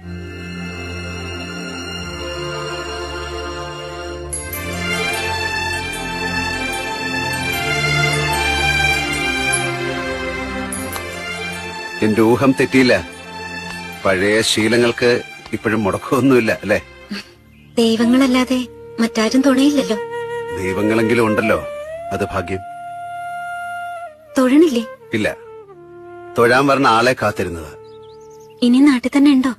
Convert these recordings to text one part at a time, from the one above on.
എന്റെ ഊഹം തെറ്റിയില്ല. പഴയ ശീലങ്ങൾക്ക് ഇപ്പോഴും മുടക്കമൊന്നുമില്ല അല്ലേ? ദൈവങ്ങളല്ലാതെ മറ്റാരും തുണയില്ലല്ലോ. ദൈവങ്ങളെങ്കിലും ഉണ്ടല്ലോ, അത് ഭാഗ്യം. തൊഴണില്ലേ? ഇല്ല, തൊഴാൻ പറഞ്ഞ ആളെ കാത്തിരുന്നത്. ഇനി നാട്ടിൽ തന്നെ ഉണ്ടോ?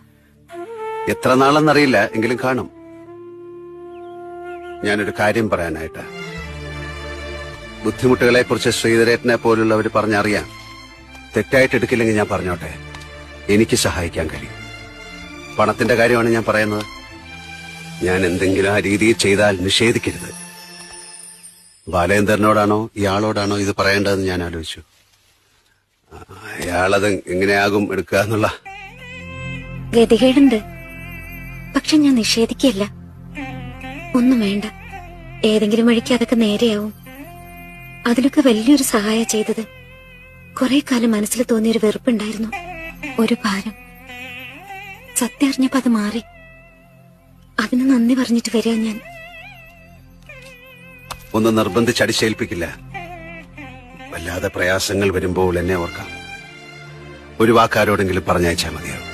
എത്ര നാളെന്നറിയില്ല, എങ്കിലും കാണും. ഞാനൊരു കാര്യം പറയാനായിട്ട്. ബുദ്ധിമുട്ടുകളെ കുറിച്ച് ശ്രീധരേട്ടനെ പോലുള്ളവർ പറഞ്ഞറിയാം. തെറ്റായിട്ട് എടുക്കില്ലെങ്കിൽ ഞാൻ പറഞ്ഞോട്ടെ, എനിക്ക് സഹായിക്കാൻ കഴിയും. പണത്തിന്റെ കാര്യമാണ് ഞാൻ പറയുന്നത്. ഞാൻ എന്തെങ്കിലും ആ രീതിയിൽ ചെയ്താൽ നിഷേധിക്കരുത്. ബാലേന്ദ്രനോടാണോ ഇയാളോടാണോ ഇത് പറയേണ്ടതെന്ന് ഞാൻ ആലോചിച്ചു. അയാളത് എങ്ങനെയാകും എടുക്കുക എന്നുള്ള ഗതികേടുണ്ട്. പക്ഷെ ഞാൻ നിഷേധിക്കല്ല. ഒന്നും വേണ്ട, ഏതെങ്കിലും വഴിക്ക് അതൊക്കെ നേരെയാവും. അതിലൊക്കെ വലിയൊരു സഹായം ചെയ്തത്. കുറെ കാലം മനസ്സിൽ തോന്നിയൊരു വെറുപ്പുണ്ടായിരുന്നു, ഒരു ഭാരം. സത്യം അറിഞ്ഞപ്പോ അത് മാറി. അതിന് നന്ദി പറഞ്ഞിട്ട് വരിക ഞാൻ. ഒന്ന് നിർബന്ധിച്ചടിച്ചേൽപ്പിക്കില്ല. വല്ലാതെ പ്രയാസങ്ങൾ വരുമ്പോൾ എന്നെ ഓർക്കാം. ഒരു വാക്കാരോടെങ്കിലും പറഞ്ഞയച്ചാൽ മതിയാവും.